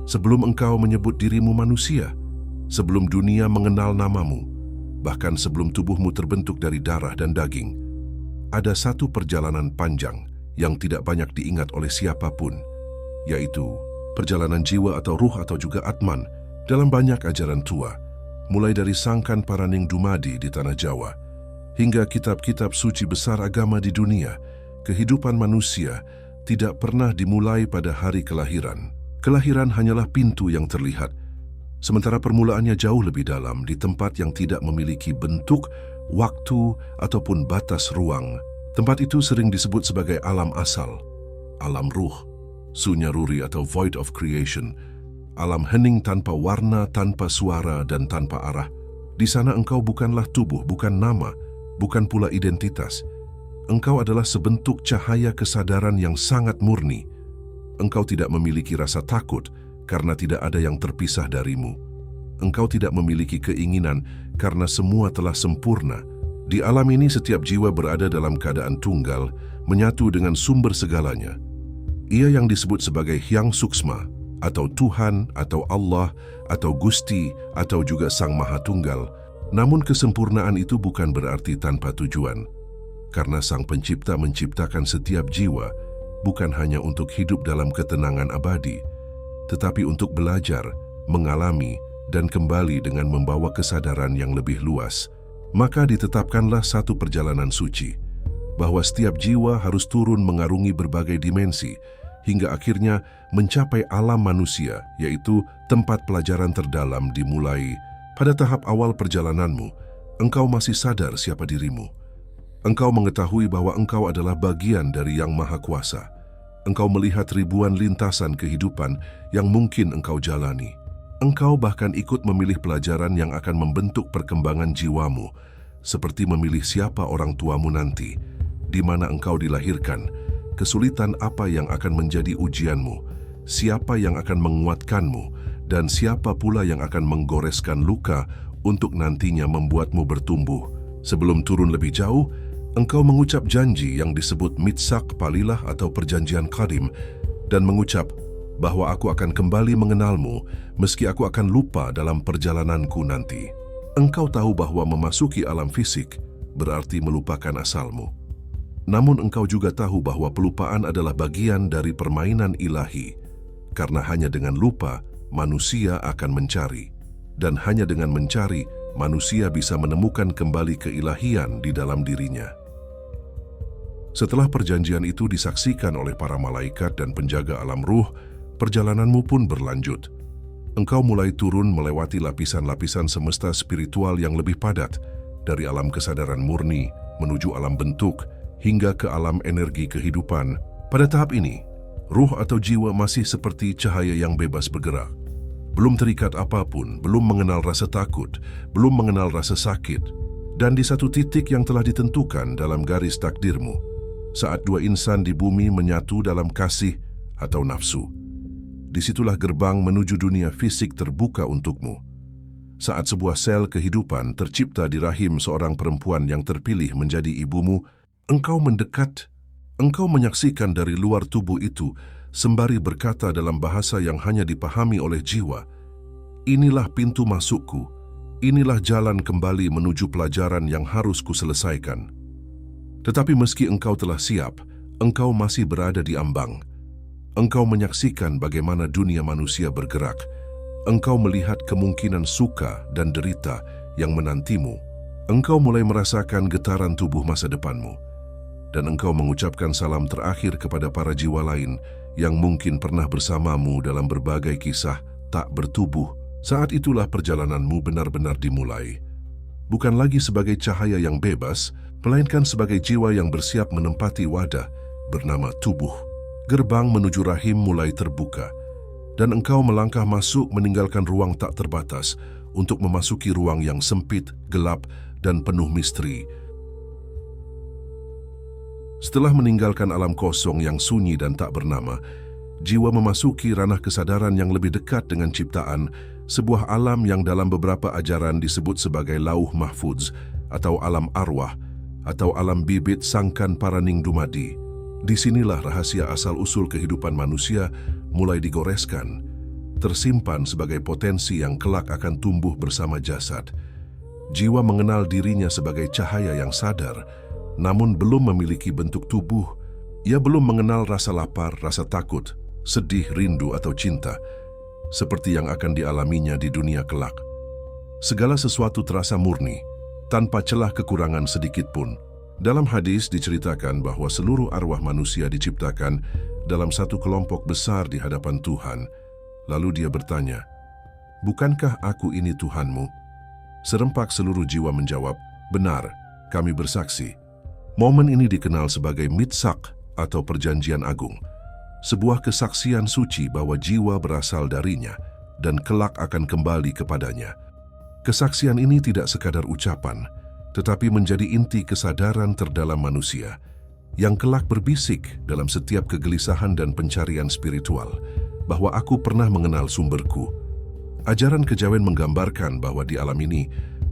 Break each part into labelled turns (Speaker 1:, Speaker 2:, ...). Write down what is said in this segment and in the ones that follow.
Speaker 1: Sebelum engkau menyebut dirimu manusia, sebelum dunia mengenal namamu, bahkan sebelum tubuhmu terbentuk dari darah dan daging, ada satu perjalanan panjang yang tidak banyak diingat oleh siapapun, yaitu perjalanan jiwa atau ruh atau juga atman dalam banyak ajaran tua, mulai dari Sangkan Paraning Dumadi di Tanah Jawa, hingga kitab-kitab suci besar agama di dunia. Kehidupan manusia tidak pernah dimulai pada hari kelahiran. Kelahiran hanyalah pintu yang terlihat, sementara permulaannya jauh lebih dalam di tempat yang tidak memiliki bentuk, waktu, ataupun batas ruang. Tempat itu sering disebut sebagai alam asal, alam ruh, sunyaruri atau void of creation, alam hening tanpa warna, tanpa suara, dan tanpa arah. Di sana engkau bukanlah tubuh, bukan nama, bukan pula identitas. Engkau adalah sebentuk cahaya kesadaran yang sangat murni. Engkau tidak memiliki rasa takut karena tidak ada yang terpisah darimu. Engkau tidak memiliki keinginan karena semua telah sempurna. Di alam ini setiap jiwa berada dalam keadaan tunggal, menyatu dengan sumber segalanya. Ia yang disebut sebagai Hyang Suksma, atau Tuhan, atau Allah, atau Gusti, atau juga Sang Maha Tunggal. Namun kesempurnaan itu bukan berarti tanpa tujuan, karena Sang Pencipta menciptakan setiap jiwa bukan hanya untuk hidup dalam ketenangan abadi, tetapi untuk belajar, mengalami, dan kembali dengan membawa kesadaran yang lebih luas. Maka ditetapkanlah satu perjalanan suci, bahwa setiap jiwa harus turun mengarungi berbagai dimensi, hingga akhirnya mencapai alam manusia, yaitu tempat pelajaran terdalam dimulai. Pada tahap awal perjalananmu, engkau masih sadar siapa dirimu. Engkau mengetahui bahwa engkau adalah bagian dari Yang Maha Kuasa. Engkau melihat ribuan lintasan kehidupan yang mungkin engkau jalani. Engkau bahkan ikut memilih pelajaran yang akan membentuk perkembangan jiwamu, seperti memilih siapa orang tuamu nanti, di mana engkau dilahirkan, kesulitan apa yang akan menjadi ujianmu, siapa yang akan menguatkanmu, dan siapa pula yang akan menggoreskan luka untuk nantinya membuatmu bertumbuh. Sebelum turun lebih jauh, engkau mengucap janji yang disebut Mitsak Palilah atau Perjanjian Qadim, dan mengucap bahwa aku akan kembali mengenalmu meski aku akan lupa dalam perjalananku nanti. Engkau tahu bahwa memasuki alam fisik berarti melupakan asalmu. Namun engkau juga tahu bahwa pelupaan adalah bagian dari permainan ilahi, karena hanya dengan lupa manusia akan mencari, dan hanya dengan mencari manusia bisa menemukan kembali keilahian di dalam dirinya. Setelah perjanjian itu disaksikan oleh para malaikat dan penjaga alam ruh, perjalananmu pun berlanjut. Engkau mulai turun melewati lapisan-lapisan semesta spiritual yang lebih padat, dari alam kesadaran murni menuju alam bentuk, hingga ke alam energi kehidupan. Pada tahap ini, ruh atau jiwa masih seperti cahaya yang bebas bergerak. Belum terikat apapun, belum mengenal rasa takut, belum mengenal rasa sakit. Dan di satu titik yang telah ditentukan dalam garis takdirmu, saat dua insan di bumi menyatu dalam kasih atau nafsu, disitulah gerbang menuju dunia fisik terbuka untukmu. Saat sebuah sel kehidupan tercipta di rahim seorang perempuan yang terpilih menjadi ibumu, engkau mendekat, engkau menyaksikan dari luar tubuh itu, sembari berkata dalam bahasa yang hanya dipahami oleh jiwa, "Inilah pintu masukku, inilah jalan kembali menuju pelajaran yang harus kuselesaikan." Tetapi meski engkau telah siap, engkau masih berada di ambang. Engkau menyaksikan bagaimana dunia manusia bergerak. Engkau melihat kemungkinan suka dan derita yang menantimu. Engkau mulai merasakan getaran tubuh masa depanmu. Dan engkau mengucapkan salam terakhir kepada para jiwa lain yang mungkin pernah bersamamu dalam berbagai kisah tak bertubuh. Saat itulah perjalananmu benar-benar dimulai. Bukan lagi sebagai cahaya yang bebas, melainkan sebagai jiwa yang bersiap menempati wadah bernama tubuh. Gerbang menuju rahim mulai terbuka, dan engkau melangkah masuk meninggalkan ruang tak terbatas untuk memasuki ruang yang sempit, gelap, dan penuh misteri. Setelah meninggalkan alam kosong yang sunyi dan tak bernama, jiwa memasuki ranah kesadaran yang lebih dekat dengan ciptaan, sebuah alam yang dalam beberapa ajaran disebut sebagai Lauh Mahfudz atau alam arwah atau alam bibit Sangkan Paraning Dumadi. Disinilah rahasia asal-usul kehidupan manusia mulai digoreskan, tersimpan sebagai potensi yang kelak akan tumbuh bersama jasad. Jiwa mengenal dirinya sebagai cahaya yang sadar, namun belum memiliki bentuk tubuh. Ia belum mengenal rasa lapar, rasa takut, sedih, rindu, atau cinta, seperti yang akan dialaminya di dunia kelak. Segala sesuatu terasa murni, tanpa celah kekurangan sedikit pun. Dalam hadis diceritakan bahwa seluruh arwah manusia diciptakan dalam satu kelompok besar di hadapan Tuhan. Lalu dia bertanya, "Bukankah aku ini Tuhanmu?" Serempak seluruh jiwa menjawab, "Benar, kami bersaksi." Momen ini dikenal sebagai mitsak atau perjanjian agung, sebuah kesaksian suci bahwa jiwa berasal darinya dan kelak akan kembali kepadanya. Kesaksian ini tidak sekadar ucapan, tetapi menjadi inti kesadaran terdalam manusia yang kelak berbisik dalam setiap kegelisahan dan pencarian spiritual bahwa aku pernah mengenal sumberku. Ajaran kejawen menggambarkan bahwa di alam ini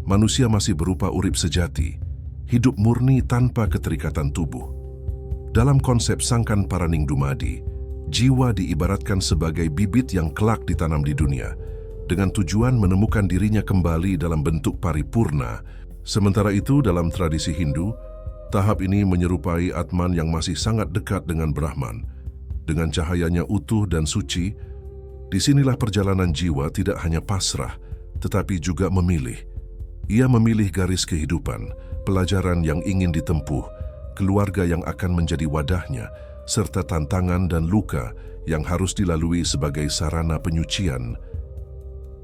Speaker 1: manusia masih berupa urip sejati, hidup murni tanpa keterikatan tubuh. Dalam konsep Sangkan Paraning Dumadi, jiwa diibaratkan sebagai bibit yang kelak ditanam di dunia, dengan tujuan menemukan dirinya kembali dalam bentuk paripurna. Sementara itu, dalam tradisi Hindu, tahap ini menyerupai Atman yang masih sangat dekat dengan Brahman. Dengan cahayanya utuh dan suci, disinilah perjalanan jiwa tidak hanya pasrah, tetapi juga memilih. Ia memilih garis kehidupan, pelajaran yang ingin ditempuh, keluarga yang akan menjadi wadahnya, serta tantangan dan luka yang harus dilalui sebagai sarana penyucian.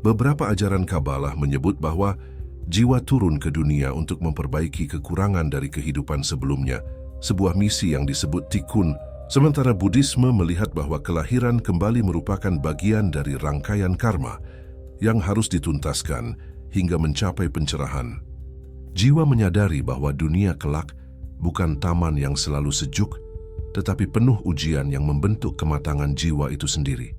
Speaker 1: Beberapa ajaran Kabalah menyebut bahwa jiwa turun ke dunia untuk memperbaiki kekurangan dari kehidupan sebelumnya, sebuah misi yang disebut tikkun. Sementara Buddhisme melihat bahwa kelahiran kembali merupakan bagian dari rangkaian karma yang harus dituntaskan hingga mencapai pencerahan. Jiwa menyadari bahwa dunia kelak bukan taman yang selalu sejuk, tetapi penuh ujian yang membentuk kematangan jiwa itu sendiri.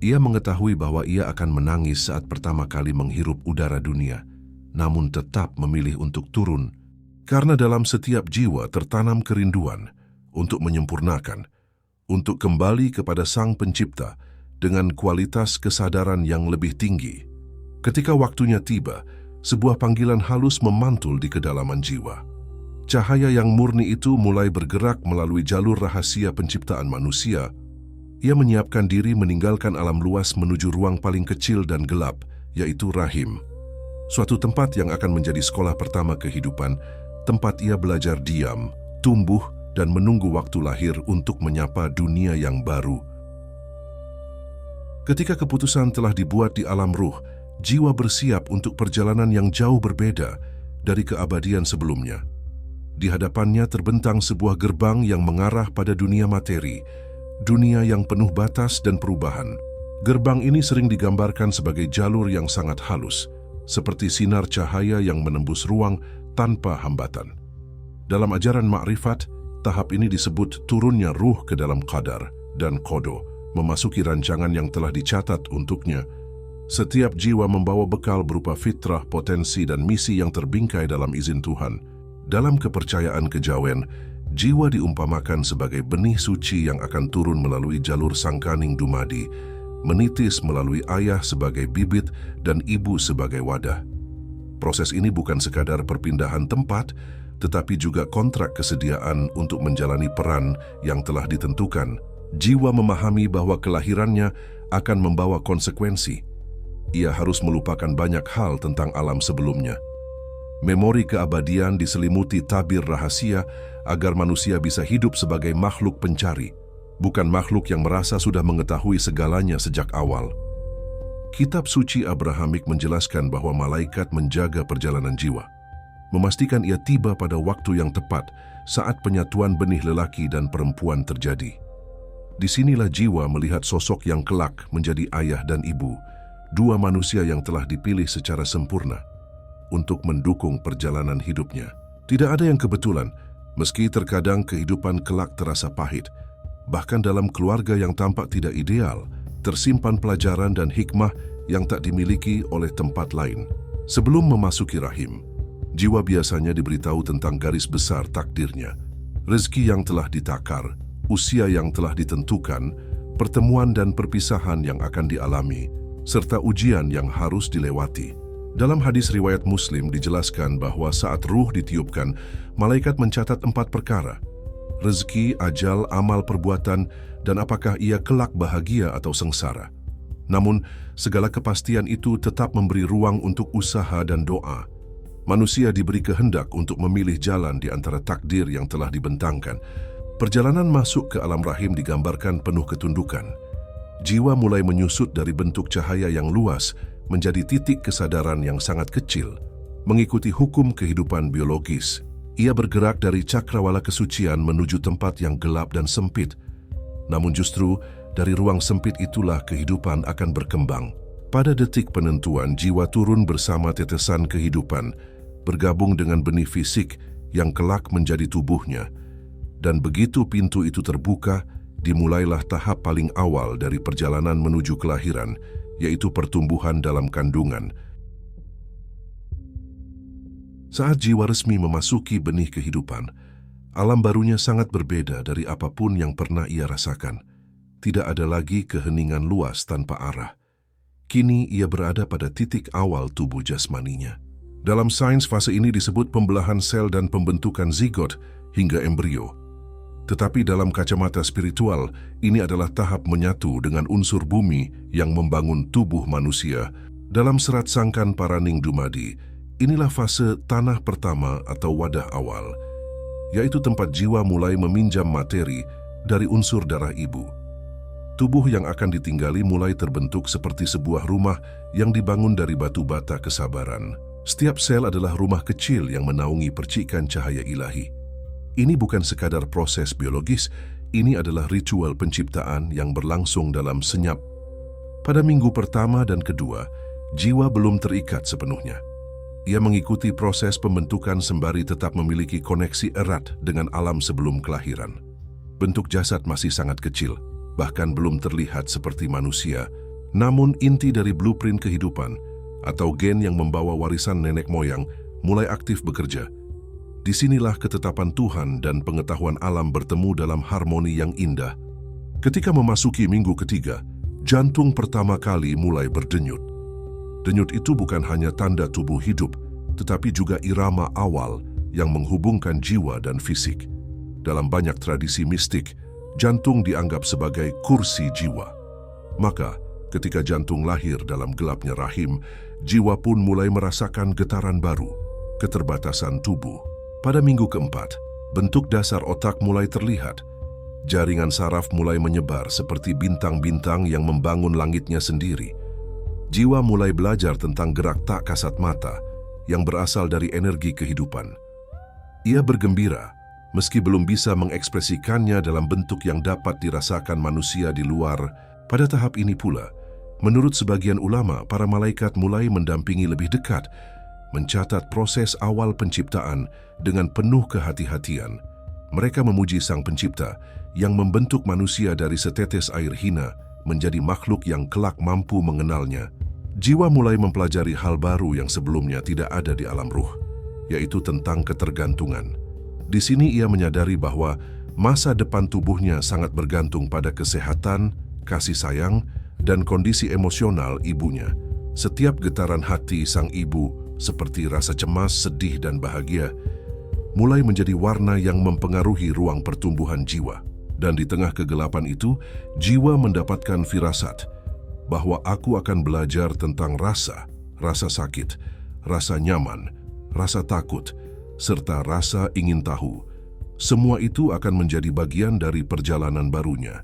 Speaker 1: Ia mengetahui bahwa ia akan menangis saat pertama kali menghirup udara dunia, namun tetap memilih untuk turun, karena dalam setiap jiwa tertanam kerinduan untuk menyempurnakan, untuk kembali kepada Sang Pencipta dengan kualitas kesadaran yang lebih tinggi. Ketika waktunya tiba, sebuah panggilan halus memantul di kedalaman jiwa. Cahaya yang murni itu mulai bergerak melalui jalur rahasia penciptaan manusia. Ia menyiapkan diri meninggalkan alam luas menuju ruang paling kecil dan gelap, yaitu rahim. Suatu tempat yang akan menjadi sekolah pertama kehidupan, tempat ia belajar diam, tumbuh, dan menunggu waktu lahir untuk menyapa dunia yang baru. Ketika keputusan telah dibuat di alam ruh, jiwa bersiap untuk perjalanan yang jauh berbeda dari keabadian sebelumnya. Di hadapannya terbentang sebuah gerbang yang mengarah pada dunia materi, dunia yang penuh batas dan perubahan. Gerbang ini sering digambarkan sebagai jalur yang sangat halus, seperti sinar cahaya yang menembus ruang tanpa hambatan. Dalam ajaran Ma'rifat, tahap ini disebut turunnya ruh ke dalam qadar dan kodo, memasuki rancangan yang telah dicatat untuknya. Setiap jiwa membawa bekal berupa fitrah, potensi, dan misi yang terbingkai dalam izin Tuhan. Dalam kepercayaan kejawen, jiwa diumpamakan sebagai benih suci yang akan turun melalui jalur Sangkaning Dumadi, menitis melalui ayah sebagai bibit dan ibu sebagai wadah. Proses ini bukan sekadar perpindahan tempat, tetapi juga kontrak kesediaan untuk menjalani peran yang telah ditentukan. Jiwa memahami bahwa kelahirannya akan membawa konsekuensi. Ia harus melupakan banyak hal tentang alam sebelumnya. Memori keabadian diselimuti tabir rahasia agar manusia bisa hidup sebagai makhluk pencari, bukan makhluk yang merasa sudah mengetahui segalanya sejak awal. Kitab suci Abrahamik menjelaskan bahwa malaikat menjaga perjalanan jiwa, memastikan ia tiba pada waktu yang tepat saat penyatuan benih lelaki dan perempuan terjadi. Disinilah jiwa melihat sosok yang kelak menjadi ayah dan ibu, dua manusia yang telah dipilih secara sempurna untuk mendukung perjalanan hidupnya. Tidak ada yang kebetulan, meski terkadang kehidupan kelak terasa pahit. Bahkan dalam keluarga yang tampak tidak ideal, tersimpan pelajaran dan hikmah yang tak dimiliki oleh tempat lain. Sebelum memasuki rahim, jiwa biasanya diberitahu tentang garis besar takdirnya, rezeki yang telah ditakar, usia yang telah ditentukan, pertemuan dan perpisahan yang akan dialami, serta ujian yang harus dilewati. Dalam hadis riwayat Muslim dijelaskan bahwa saat ruh ditiupkan, malaikat mencatat 4 perkara: rezeki, ajal, amal perbuatan, dan apakah ia kelak bahagia atau sengsara. Namun, segala kepastian itu tetap memberi ruang untuk usaha dan doa. Manusia diberi kehendak untuk memilih jalan di antara takdir yang telah dibentangkan. Perjalanan masuk ke alam rahim digambarkan penuh ketundukan. Jiwa mulai menyusut dari bentuk cahaya yang luas menjadi titik kesadaran yang sangat kecil. Mengikuti hukum kehidupan biologis, ia bergerak dari cakrawala kesucian menuju tempat yang gelap dan sempit. Namun justru dari ruang sempit itulah kehidupan akan berkembang. Pada detik penentuan, jiwa turun bersama tetesan kehidupan, bergabung dengan benih fisik yang kelak menjadi tubuhnya. Dan begitu pintu itu terbuka, dimulailah tahap paling awal dari perjalanan menuju kelahiran, yaitu pertumbuhan dalam kandungan. Saat jiwa resmi memasuki benih kehidupan, alam barunya sangat berbeda dari apapun yang pernah ia rasakan. Tidak ada lagi keheningan luas tanpa arah. Kini ia berada pada titik awal tubuh jasmaninya. Dalam sains, fase ini disebut pembelahan sel dan pembentukan zigot hingga embrio. Tetapi dalam kacamata spiritual, ini adalah tahap menyatu dengan unsur bumi yang membangun tubuh manusia. Dalam serat sangkan Paraning Dumadi, inilah fase tanah pertama atau wadah awal, yaitu tempat jiwa mulai meminjam materi dari unsur darah ibu. Tubuh yang akan ditinggali mulai terbentuk seperti sebuah rumah yang dibangun dari batu bata kesabaran. Setiap sel adalah rumah kecil yang menaungi percikan cahaya ilahi. Ini bukan sekadar proses biologis, ini adalah ritual penciptaan yang berlangsung dalam senyap. Pada minggu pertama dan kedua, jiwa belum terikat sepenuhnya. Ia mengikuti proses pembentukan sembari tetap memiliki koneksi erat dengan alam sebelum kelahiran. Bentuk jasad masih sangat kecil, bahkan belum terlihat seperti manusia. Namun inti dari blueprint kehidupan, atau gen yang membawa warisan nenek moyang, mulai aktif bekerja. Disinilah ketetapan Tuhan dan pengetahuan alam bertemu dalam harmoni yang indah. Ketika memasuki minggu ketiga, jantung pertama kali mulai berdenyut. Denyut itu bukan hanya tanda tubuh hidup, tetapi juga irama awal yang menghubungkan jiwa dan fisik. Dalam banyak tradisi mistik, jantung dianggap sebagai kursi jiwa. Maka, ketika jantung lahir dalam gelapnya rahim, jiwa pun mulai merasakan getaran baru, keterbatasan tubuh. Pada minggu keempat, bentuk dasar otak mulai terlihat. Jaringan saraf mulai menyebar seperti bintang-bintang yang membangun langitnya sendiri. Jiwa mulai belajar tentang gerak tak kasat mata yang berasal dari energi kehidupan. Ia bergembira, meski belum bisa mengekspresikannya dalam bentuk yang dapat dirasakan manusia di luar. Pada tahap ini pula, menurut sebagian ulama, para malaikat mulai mendampingi lebih dekat, mencatat proses awal penciptaan dengan penuh kehati-hatian. Mereka memuji Sang Pencipta yang membentuk manusia dari setetes air hina menjadi makhluk yang kelak mampu mengenalnya. Jiwa mulai mempelajari hal baru yang sebelumnya tidak ada di alam ruh, yaitu tentang ketergantungan. Di sini ia menyadari bahwa masa depan tubuhnya sangat bergantung pada kesehatan, kasih sayang, dan kondisi emosional ibunya. Setiap getaran hati sang ibu, seperti rasa cemas, sedih, dan bahagia, mulai menjadi warna yang mempengaruhi ruang pertumbuhan jiwa. Dan di tengah kegelapan itu, jiwa mendapatkan firasat bahwa aku akan belajar tentang rasa sakit, rasa nyaman, rasa takut, serta rasa ingin tahu. Semua itu akan menjadi bagian dari perjalanan barunya.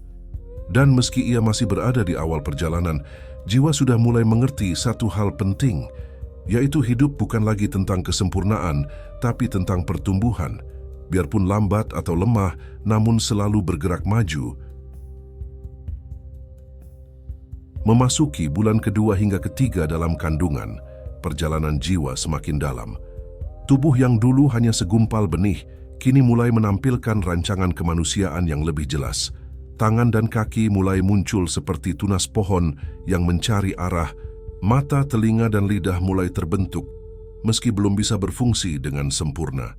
Speaker 1: Dan meski ia masih berada di awal perjalanan, jiwa sudah mulai mengerti satu hal penting, yaitu hidup bukan lagi tentang kesempurnaan, tapi tentang pertumbuhan. Biarpun lambat atau lemah, namun selalu bergerak maju. Memasuki bulan kedua hingga ketiga dalam kandungan, perjalanan jiwa semakin dalam. Tubuh yang dulu hanya segumpal benih, kini mulai menampilkan rancangan kemanusiaan yang lebih jelas. Tangan dan kaki mulai muncul seperti tunas pohon yang mencari arah. Mata, telinga, dan lidah mulai terbentuk, meski belum bisa berfungsi dengan sempurna.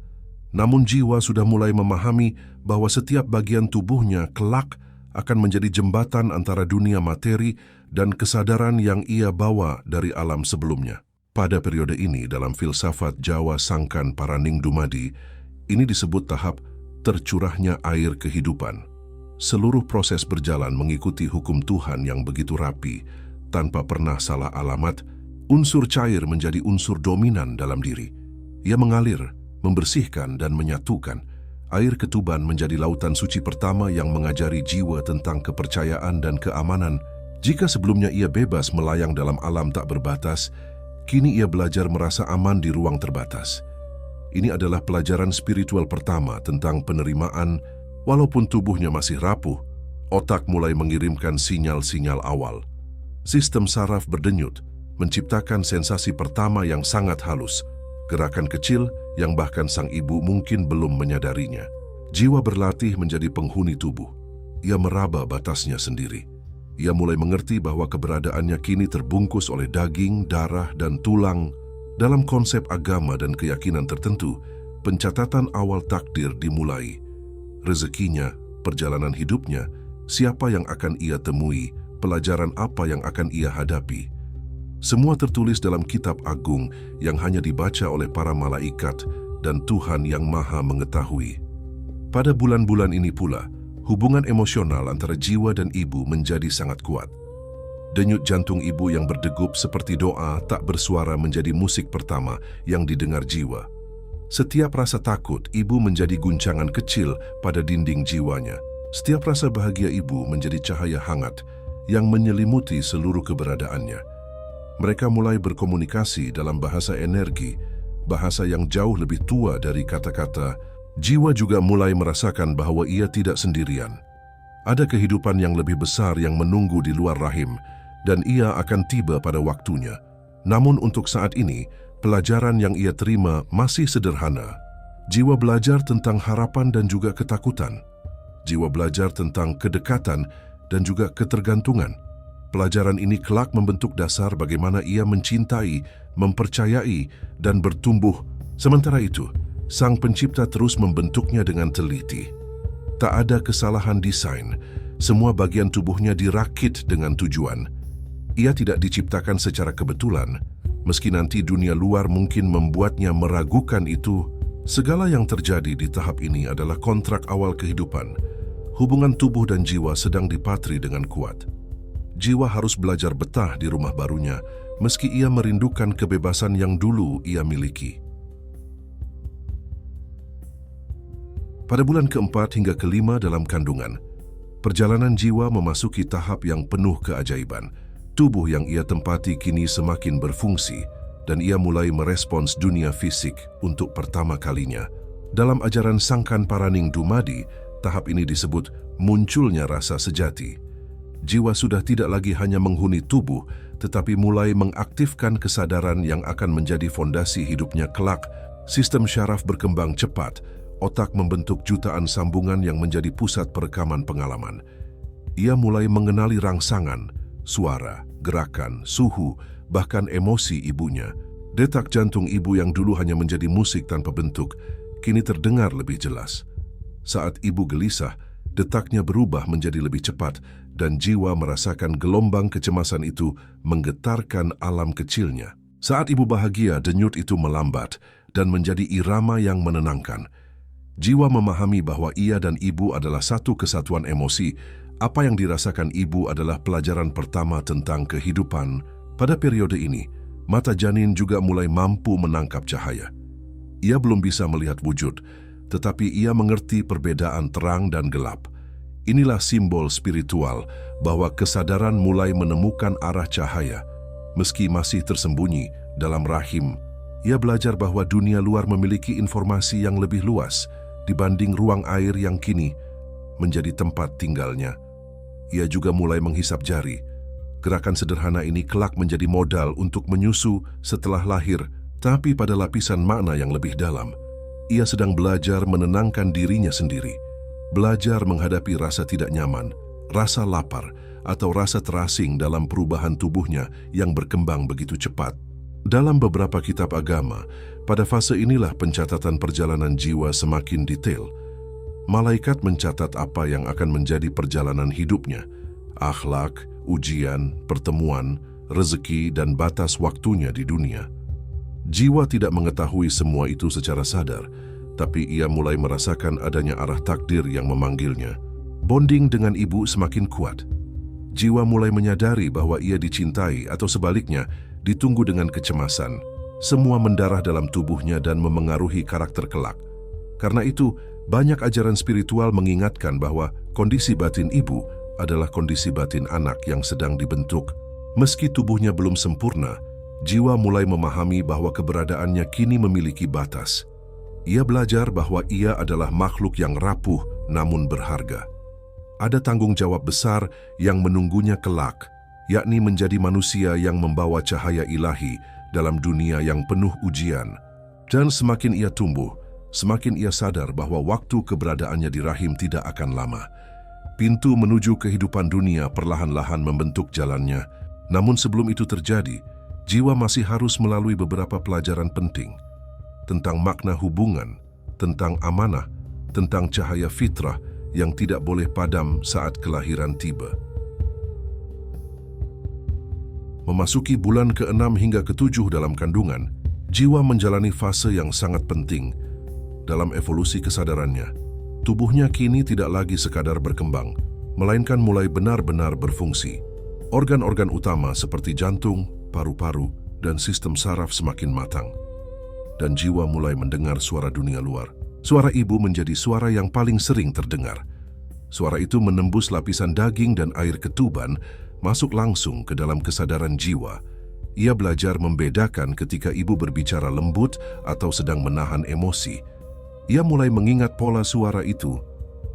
Speaker 1: Namun jiwa sudah mulai memahami bahwa setiap bagian tubuhnya kelak akan menjadi jembatan antara dunia materi dan kesadaran yang ia bawa dari alam sebelumnya. Pada periode ini dalam filsafat Jawa Sangkan Paraning Dumadi, ini disebut tahap tercurahnya air kehidupan. Seluruh proses berjalan mengikuti hukum Tuhan yang begitu rapi, tanpa pernah salah alamat. Unsur cair menjadi unsur dominan dalam diri. Ia mengalir, membersihkan dan menyatukan. Air ketuban menjadi lautan suci pertama yang mengajari jiwa tentang kepercayaan dan keamanan. Jika sebelumnya ia bebas melayang dalam alam tak berbatas, kini ia belajar merasa aman di ruang terbatas. Ini adalah pelajaran spiritual pertama tentang penerimaan. Walaupun tubuhnya masih rapuh, otak mulai mengirimkan sinyal-sinyal awal. Sistem saraf berdenyut, menciptakan sensasi pertama yang sangat halus, gerakan kecil yang bahkan sang ibu mungkin belum menyadarinya. Jiwa berlatih menjadi penghuni tubuh. Ia meraba batasnya sendiri. Ia mulai mengerti bahwa keberadaannya kini terbungkus oleh daging, darah, dan tulang. Dalam konsep agama dan keyakinan tertentu, pencatatan awal takdir dimulai. Rezekinya, perjalanan hidupnya, siapa yang akan ia temui, pelajaran apa yang akan ia hadapi. Semua tertulis dalam kitab agung yang hanya dibaca oleh para malaikat dan Tuhan yang Maha Mengetahui. Pada bulan-bulan ini pula, hubungan emosional antara jiwa dan ibu menjadi sangat kuat. Denyut jantung ibu yang berdegup seperti doa tak bersuara menjadi musik pertama yang didengar jiwa. Setiap rasa takut, ibu menjadi guncangan kecil pada dinding jiwanya. Setiap rasa bahagia ibu menjadi cahaya hangat yang menyelimuti seluruh keberadaannya. Mereka mulai berkomunikasi dalam bahasa energi, bahasa yang jauh lebih tua dari kata-kata. Jiwa juga mulai merasakan bahwa ia tidak sendirian. Ada kehidupan yang lebih besar yang menunggu di luar rahim, dan ia akan tiba pada waktunya. Namun untuk saat ini, pelajaran yang ia terima masih sederhana. Jiwa belajar tentang harapan dan juga ketakutan. Jiwa belajar tentang kedekatan dan juga ketergantungan. Pelajaran ini kelak membentuk dasar bagaimana ia mencintai, mempercayai, dan bertumbuh. Sementara itu, Sang Pencipta terus membentuknya dengan teliti. Tak ada kesalahan desain, semua bagian tubuhnya dirakit dengan tujuan. Ia tidak diciptakan secara kebetulan, meski nanti dunia luar mungkin membuatnya meragukan itu. Segala yang terjadi di tahap ini adalah kontrak awal kehidupan. Hubungan tubuh dan jiwa sedang dipatri dengan kuat. Jiwa harus belajar betah di rumah barunya, meski ia merindukan kebebasan yang dulu ia miliki. Pada bulan keempat hingga kelima dalam kandungan, perjalanan jiwa memasuki tahap yang penuh keajaiban. Tubuh yang ia tempati kini semakin berfungsi, dan ia mulai merespons dunia fisik untuk pertama kalinya. Dalam ajaran Sangkan Paraning Dumadi, tahap ini disebut munculnya rasa sejati. Jiwa sudah tidak lagi hanya menghuni tubuh, tetapi mulai mengaktifkan kesadaran yang akan menjadi fondasi hidupnya kelak. Sistem syaraf berkembang cepat, otak membentuk jutaan sambungan yang menjadi pusat perekaman pengalaman. Ia mulai mengenali rangsangan, suara, gerakan, suhu, bahkan emosi ibunya. Detak jantung ibu yang dulu hanya menjadi musik tanpa bentuk, kini terdengar lebih jelas. Saat ibu gelisah, detaknya berubah menjadi lebih cepat dan jiwa merasakan gelombang kecemasan itu menggetarkan alam kecilnya. Saat ibu bahagia, denyut itu melambat dan menjadi irama yang menenangkan. Jiwa memahami bahwa ia dan ibu adalah satu kesatuan emosi. Apa yang dirasakan ibu adalah pelajaran pertama tentang kehidupan. Pada periode ini, mata janin juga mulai mampu menangkap cahaya. Ia belum bisa melihat wujud, tetapi ia mengerti perbedaan terang dan gelap. Inilah simbol spiritual bahwa kesadaran mulai menemukan arah cahaya. Meski masih tersembunyi dalam rahim, ia belajar bahwa dunia luar memiliki informasi yang lebih luas dibanding ruang air yang kini menjadi tempat tinggalnya. Ia juga mulai menghisap jari. Gerakan sederhana ini kelak menjadi modal untuk menyusu setelah lahir, tapi pada lapisan makna yang lebih dalam. Ia sedang belajar menenangkan dirinya sendiri, belajar menghadapi rasa tidak nyaman, rasa lapar, atau rasa terasing dalam perubahan tubuhnya yang berkembang begitu cepat. Dalam beberapa kitab agama, pada fase inilah pencatatan perjalanan jiwa semakin detail. Malaikat mencatat apa yang akan menjadi perjalanan hidupnya, akhlak, ujian, pertemuan, rezeki, dan batas waktunya di dunia. Jiwa tidak mengetahui semua itu secara sadar, tapi ia mulai merasakan adanya arah takdir yang memanggilnya. Bonding dengan ibu semakin kuat. Jiwa mulai menyadari bahwa ia dicintai atau sebaliknya, ditunggu dengan kecemasan. Semua mendarah dalam tubuhnya dan memengaruhi karakter kelak. Karena itu, banyak ajaran spiritual mengingatkan bahwa kondisi batin ibu adalah kondisi batin anak yang sedang dibentuk. Meski tubuhnya belum sempurna, jiwa mulai memahami bahwa keberadaannya kini memiliki batas. Ia belajar bahwa ia adalah makhluk yang rapuh namun berharga. Ada tanggung jawab besar yang menunggunya kelak, yakni menjadi manusia yang membawa cahaya ilahi dalam dunia yang penuh ujian. Dan semakin ia tumbuh, semakin ia sadar bahwa waktu keberadaannya di rahim tidak akan lama. Pintu menuju kehidupan dunia perlahan-lahan membentuk jalannya. Namun sebelum itu terjadi, jiwa masih harus melalui beberapa pelajaran penting tentang makna hubungan, tentang amanah, tentang cahaya fitrah yang tidak boleh padam saat kelahiran tiba. Memasuki bulan ke-6 hingga ke-7 dalam kandungan, jiwa menjalani fase yang sangat penting dalam evolusi kesadarannya. Tubuhnya kini tidak lagi sekadar berkembang, melainkan mulai benar-benar berfungsi. Organ-organ utama seperti jantung, paru-paru, dan sistem saraf semakin matang. Dan jiwa mulai mendengar suara dunia luar. Suara ibu menjadi suara yang paling sering terdengar. Suara itu menembus lapisan daging dan air ketuban, masuk langsung ke dalam kesadaran jiwa. Ia belajar membedakan ketika ibu berbicara lembut atau sedang menahan emosi. Ia mulai mengingat pola suara itu,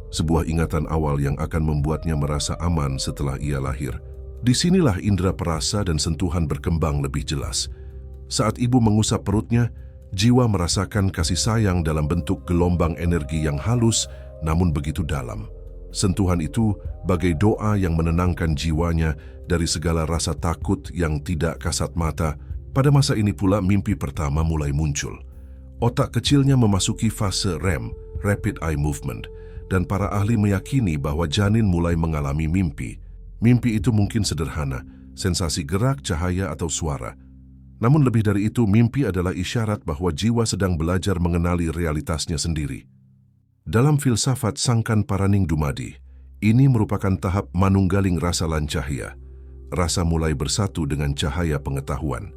Speaker 1: sebuah ingatan awal yang akan membuatnya merasa aman setelah ia lahir. Disinilah indera perasa dan sentuhan berkembang lebih jelas. Saat ibu mengusap perutnya, jiwa merasakan kasih sayang dalam bentuk gelombang energi yang halus namun begitu dalam. Sentuhan itu bagai doa yang menenangkan jiwanya dari segala rasa takut yang tidak kasat mata. Pada masa ini pula mimpi pertama mulai muncul. Otak kecilnya memasuki fase REM, Rapid Eye Movement, dan para ahli meyakini bahwa janin mulai mengalami mimpi. Mimpi itu mungkin sederhana, sensasi gerak, cahaya, atau suara. Namun lebih dari itu, mimpi adalah isyarat bahwa jiwa sedang belajar mengenali realitasnya sendiri. Dalam filsafat Sangkan Paraning Dumadi, ini merupakan tahap manunggaling rasa lan cahaya. Rasa mulai bersatu dengan cahaya pengetahuan.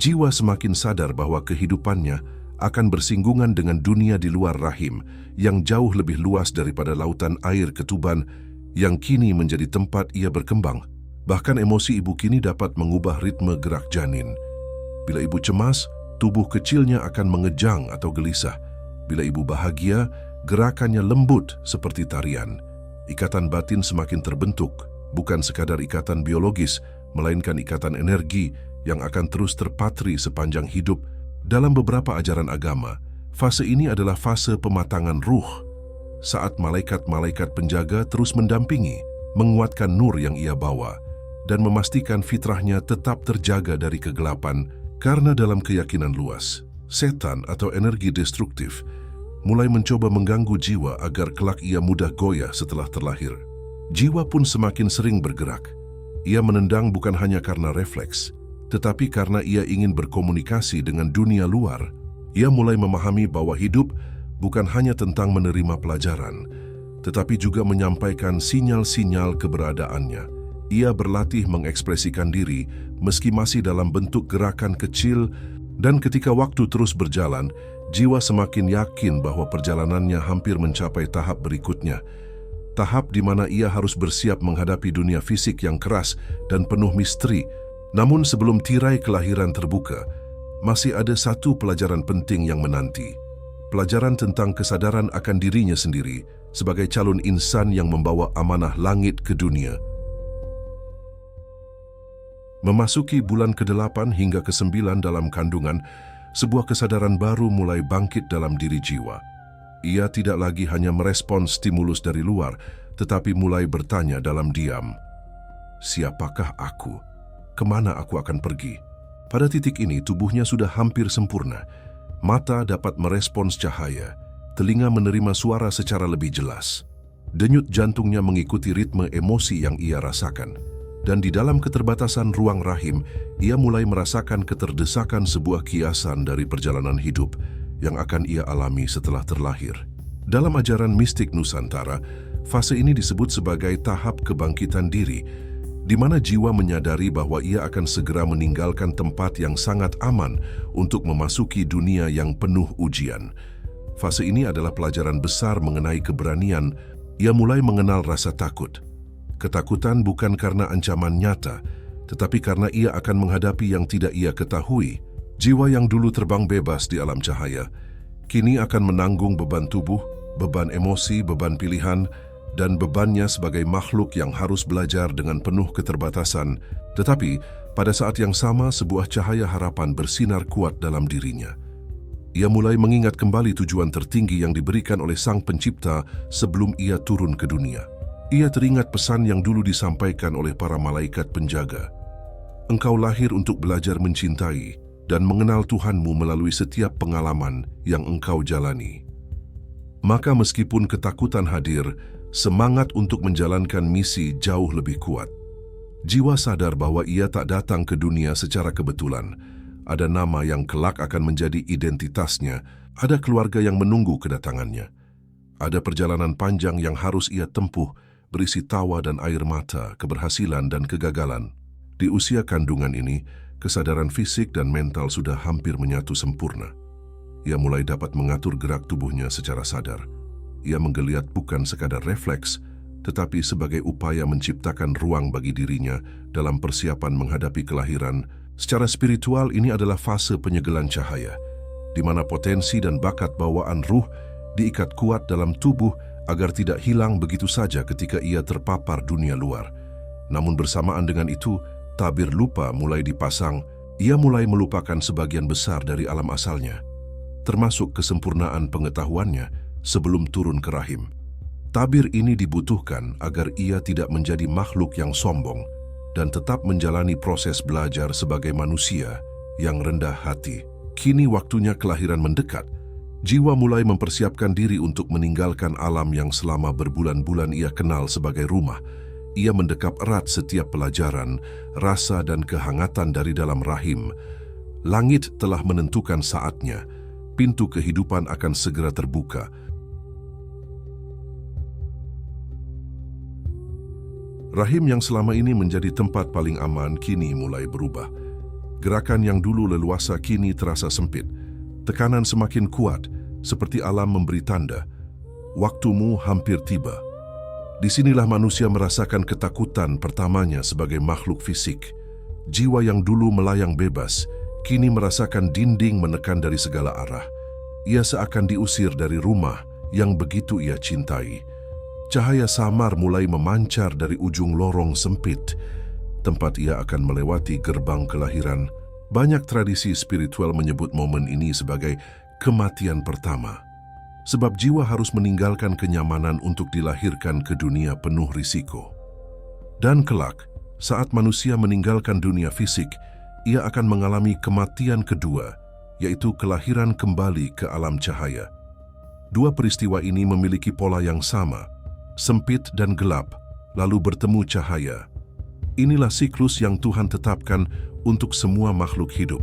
Speaker 1: Jiwa semakin sadar bahwa kehidupannya akan bersinggungan dengan dunia di luar rahim yang jauh lebih luas daripada lautan air ketuban yang kini menjadi tempat ia berkembang. Bahkan emosi ibu kini dapat mengubah ritme gerak janin. Bila ibu cemas, tubuh kecilnya akan mengejang atau gelisah. Bila ibu bahagia, gerakannya lembut seperti tarian. Ikatan batin semakin terbentuk, bukan sekadar ikatan biologis, melainkan ikatan energi yang akan terus terpatri sepanjang hidup. Dalam beberapa ajaran agama, fase ini adalah fase pematangan ruh. Saat malaikat-malaikat penjaga terus mendampingi, menguatkan nur yang ia bawa, dan memastikan fitrahnya tetap terjaga dari kegelapan. Karena dalam keyakinan luas, setan atau energi destruktif mulai mencoba mengganggu jiwa agar kelak ia mudah goyah setelah terlahir. Jiwa pun semakin sering bergerak. Ia menendang bukan hanya karena refleks, tetapi karena ia ingin berkomunikasi dengan dunia luar. Ia mulai memahami bahwa hidup bukan hanya tentang menerima pelajaran, tetapi juga menyampaikan sinyal-sinyal keberadaannya. Ia berlatih mengekspresikan diri meski masih dalam bentuk gerakan kecil, dan ketika waktu terus berjalan, jiwa semakin yakin bahwa perjalanannya hampir mencapai tahap berikutnya. Tahap di mana ia harus bersiap menghadapi dunia fisik yang keras dan penuh misteri. Namun sebelum tirai kelahiran terbuka, masih ada satu pelajaran penting yang menanti. Pelajaran tentang kesadaran akan dirinya sendiri sebagai calon insan yang membawa amanah langit ke dunia. Memasuki bulan ke-8 hingga ke-9 dalam kandungan, sebuah kesadaran baru mulai bangkit dalam diri jiwa. Ia tidak lagi hanya merespon stimulus dari luar, tetapi mulai bertanya dalam diam, "Siapakah aku? Kemana aku akan pergi?" Pada titik ini, tubuhnya sudah hampir sempurna. Mata dapat merespons cahaya, telinga menerima suara secara lebih jelas. Denyut jantungnya mengikuti ritme emosi yang ia rasakan. Dan di dalam keterbatasan ruang rahim, ia mulai merasakan keterdesakan sebuah kiasan dari perjalanan hidup yang akan ia alami setelah terlahir. Dalam ajaran mistik Nusantara, fase ini disebut sebagai tahap kebangkitan diri, di mana jiwa menyadari bahwa ia akan segera meninggalkan tempat yang sangat aman untuk memasuki dunia yang penuh ujian. Fase ini adalah pelajaran besar mengenai keberanian. Ia mulai mengenal rasa takut. Ketakutan bukan karena ancaman nyata, tetapi karena ia akan menghadapi yang tidak ia ketahui. Jiwa yang dulu terbang bebas di alam cahaya, kini akan menanggung beban tubuh, beban emosi, beban pilihan, dan bebannya sebagai makhluk yang harus belajar dengan penuh keterbatasan. Tetapi, pada saat yang sama sebuah cahaya harapan bersinar kuat dalam dirinya. Ia mulai mengingat kembali tujuan tertinggi yang diberikan oleh Sang Pencipta sebelum ia turun ke dunia. Ia teringat pesan yang dulu disampaikan oleh para malaikat penjaga. Engkau lahir untuk belajar mencintai dan mengenal Tuhanmu melalui setiap pengalaman yang engkau jalani. Maka meskipun ketakutan hadir, semangat untuk menjalankan misi jauh lebih kuat. Jiwa sadar bahwa ia tak datang ke dunia secara kebetulan. Ada nama yang kelak akan menjadi identitasnya, ada keluarga yang menunggu kedatangannya. Ada perjalanan panjang yang harus ia tempuh, berisi tawa dan air mata, keberhasilan dan kegagalan. Di usia kandungan ini, kesadaran fisik dan mental sudah hampir menyatu sempurna. Ia mulai dapat mengatur gerak tubuhnya secara sadar. Ia menggeliat bukan sekadar refleks, tetapi sebagai upaya menciptakan ruang bagi dirinya dalam persiapan menghadapi kelahiran. Secara spiritual, ini adalah fase penyegelan cahaya, di mana potensi dan bakat bawaan ruh diikat kuat dalam tubuh agar tidak hilang begitu saja ketika ia terpapar dunia luar. Namun bersamaan dengan itu, tabir lupa mulai dipasang. Ia mulai melupakan sebagian besar dari alam asalnya, termasuk kesempurnaan pengetahuannya sebelum turun ke rahim. Tabir ini dibutuhkan agar ia tidak menjadi makhluk yang sombong dan tetap menjalani proses belajar sebagai manusia yang rendah hati. Kini waktunya kelahiran mendekat. Jiwa mulai mempersiapkan diri untuk meninggalkan alam yang selama berbulan-bulan ia kenal sebagai rumah. Ia mendekap erat setiap pelajaran, rasa dan kehangatan dari dalam rahim. Langit telah menentukan saatnya. Pintu kehidupan akan segera terbuka. Rahim yang selama ini menjadi tempat paling aman kini mulai berubah. Gerakan yang dulu leluasa kini terasa sempit. Tekanan semakin kuat, seperti alam memberi tanda. Waktumu hampir tiba. Disinilah manusia merasakan ketakutan pertamanya sebagai makhluk fisik. Jiwa yang dulu melayang bebas, kini merasakan dinding menekan dari segala arah. Ia seakan diusir dari rumah yang begitu ia cintai. Cahaya samar mulai memancar dari ujung lorong sempit, tempat ia akan melewati gerbang kelahiran. Banyak tradisi spiritual menyebut momen ini sebagai kematian pertama, sebab jiwa harus meninggalkan kenyamanan untuk dilahirkan ke dunia penuh risiko. Dan kelak, saat manusia meninggalkan dunia fisik, ia akan mengalami kematian kedua, yaitu kelahiran kembali ke alam cahaya. Dua peristiwa ini memiliki pola yang sama, sempit dan gelap, lalu bertemu cahaya. Inilah siklus yang Tuhan tetapkan untuk semua makhluk hidup.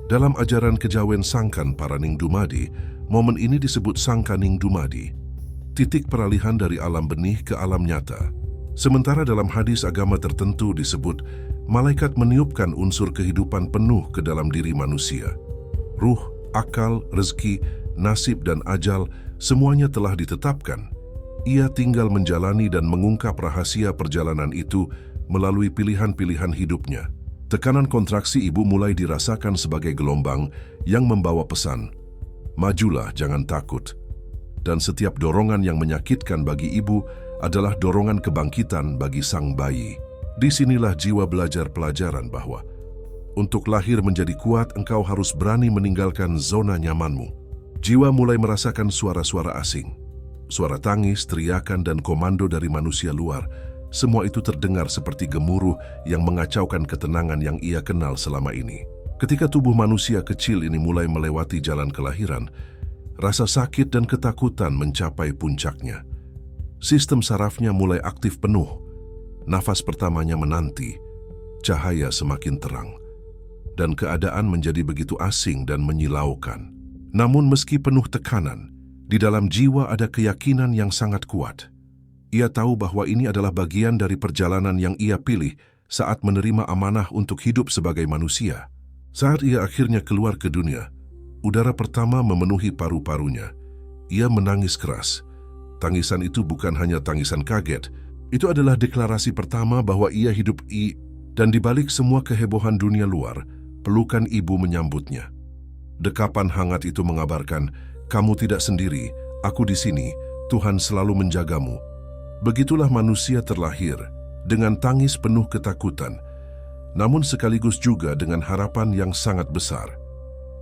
Speaker 1: Dalam ajaran kejawen Sangkan Paraning Dumadi, momen ini disebut Sangkaning Dumadi, titik peralihan dari alam benih ke alam nyata. Sementara dalam hadis agama tertentu disebut, malaikat meniupkan unsur kehidupan penuh ke dalam diri manusia. Ruh, akal, rezeki, nasib dan ajal, semuanya telah ditetapkan. Ia tinggal menjalani dan mengungkap rahasia perjalanan itu melalui pilihan-pilihan hidupnya. Tekanan kontraksi ibu mulai dirasakan sebagai gelombang yang membawa pesan, majulah, jangan takut. Dan setiap dorongan yang menyakitkan bagi ibu adalah dorongan kebangkitan bagi sang bayi. Disinilah jiwa belajar pelajaran bahwa untuk lahir menjadi kuat, engkau harus berani meninggalkan zona nyamanmu. Jiwa mulai merasakan suara-suara asing. Suara tangis, teriakan, dan komando dari manusia luar. Semua itu terdengar seperti gemuruh yang mengacaukan ketenangan yang ia kenal selama ini. Ketika tubuh manusia kecil ini mulai melewati jalan kelahiran, rasa sakit dan ketakutan mencapai puncaknya. Sistem sarafnya mulai aktif penuh. Nafas pertamanya menanti, cahaya semakin terang, dan keadaan menjadi begitu asing dan menyilaukan. Namun meski penuh tekanan, di dalam jiwa ada keyakinan yang sangat kuat. Ia tahu bahwa ini adalah bagian dari perjalanan yang ia pilih saat menerima amanah untuk hidup sebagai manusia. Saat ia akhirnya keluar ke dunia, udara pertama memenuhi paru-parunya. Ia menangis keras. Tangisan itu bukan hanya tangisan kaget, itu adalah deklarasi pertama bahwa ia hidup dan dibalik semua kehebohan dunia luar, pelukan ibu menyambutnya. Dekapan hangat itu mengabarkan, "Kamu tidak sendiri, aku di sini, Tuhan selalu menjagamu." Begitulah manusia terlahir, dengan tangis penuh ketakutan, namun sekaligus juga dengan harapan yang sangat besar.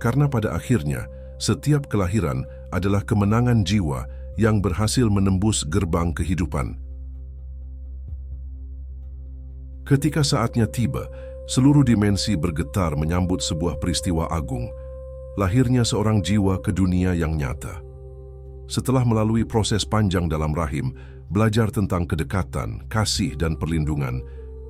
Speaker 1: Karena pada akhirnya, setiap kelahiran adalah kemenangan jiwa yang berhasil menembus gerbang kehidupan. Ketika saatnya tiba, seluruh dimensi bergetar menyambut sebuah peristiwa agung, lahirnya seorang jiwa ke dunia yang nyata. Setelah melalui proses panjang dalam rahim, belajar tentang kedekatan, kasih, dan perlindungan,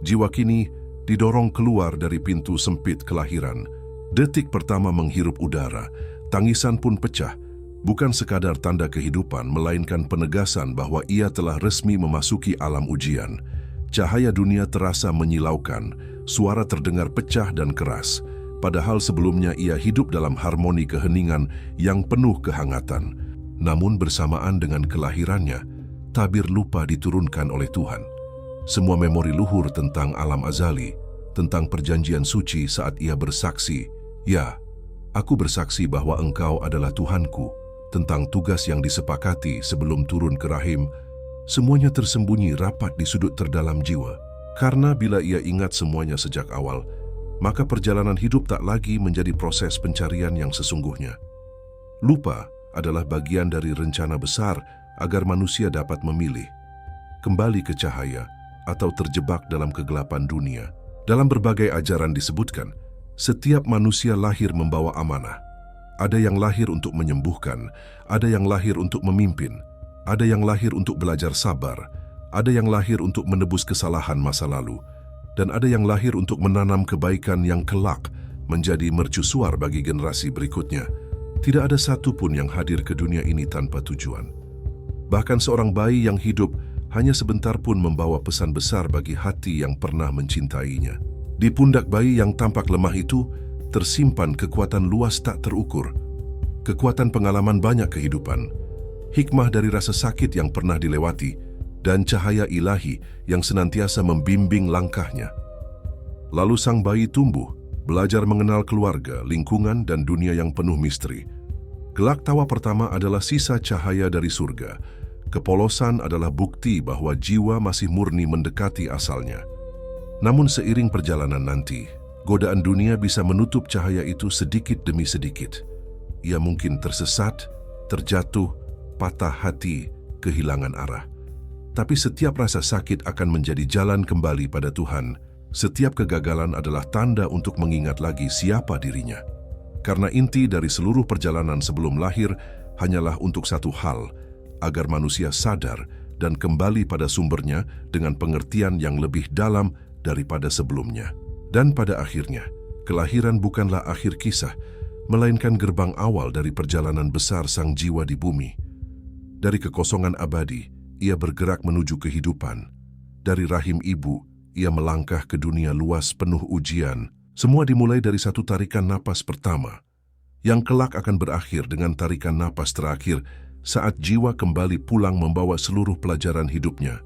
Speaker 1: jiwa kini didorong keluar dari pintu sempit kelahiran. Detik pertama menghirup udara, tangisan pun pecah, bukan sekadar tanda kehidupan, melainkan penegasan bahwa ia telah resmi memasuki alam ujian. Cahaya dunia terasa menyilaukan, suara terdengar pecah dan keras, padahal sebelumnya ia hidup dalam harmoni keheningan yang penuh kehangatan. Namun bersamaan dengan kelahirannya, tabir lupa diturunkan oleh Tuhan. Semua memori luhur tentang alam azali, tentang perjanjian suci saat ia bersaksi, "Ya, aku bersaksi bahwa Engkau adalah Tuhanku," tentang tugas yang disepakati sebelum turun ke rahim, semuanya tersembunyi rapat di sudut terdalam jiwa. Karena bila ia ingat semuanya sejak awal, maka perjalanan hidup tak lagi menjadi proses pencarian yang sesungguhnya. Lupa adalah bagian dari rencana besar agar manusia dapat memilih, kembali ke cahaya atau terjebak dalam kegelapan dunia. Dalam berbagai ajaran disebutkan, setiap manusia lahir membawa amanah. Ada yang lahir untuk menyembuhkan, ada yang lahir untuk memimpin, ada yang lahir untuk belajar sabar, ada yang lahir untuk menebus kesalahan masa lalu, dan ada yang lahir untuk menanam kebaikan yang kelak menjadi mercusuar bagi generasi berikutnya. Tidak ada satu pun yang hadir ke dunia ini tanpa tujuan. Bahkan seorang bayi yang hidup hanya sebentar pun membawa pesan besar bagi hati yang pernah mencintainya. Di pundak bayi yang tampak lemah itu tersimpan kekuatan luas tak terukur, kekuatan pengalaman banyak kehidupan, hikmah dari rasa sakit yang pernah dilewati, dan cahaya ilahi yang senantiasa membimbing langkahnya. Lalu sang bayi tumbuh, belajar mengenal keluarga, lingkungan, dan dunia yang penuh misteri. Gelak tawa pertama adalah sisa cahaya dari surga. Kepolosan adalah bukti bahwa jiwa masih murni mendekati asalnya. Namun seiring perjalanan nanti, godaan dunia bisa menutup cahaya itu sedikit demi sedikit. Ia mungkin tersesat, terjatuh, patah hati, kehilangan arah. Tapi setiap rasa sakit akan menjadi jalan kembali pada Tuhan. Setiap kegagalan adalah tanda untuk mengingat lagi siapa dirinya. Karena inti dari seluruh perjalanan sebelum lahir hanyalah untuk satu hal, agar manusia sadar dan kembali pada sumbernya dengan pengertian yang lebih dalam daripada sebelumnya. Dan pada akhirnya, kelahiran bukanlah akhir kisah, melainkan gerbang awal dari perjalanan besar sang jiwa di bumi. Dari kekosongan abadi, ia bergerak menuju kehidupan. Dari rahim ibu, ia melangkah ke dunia luas penuh ujian. Semua dimulai dari satu tarikan napas pertama, yang kelak akan berakhir dengan tarikan napas terakhir saat jiwa kembali pulang membawa seluruh pelajaran hidupnya.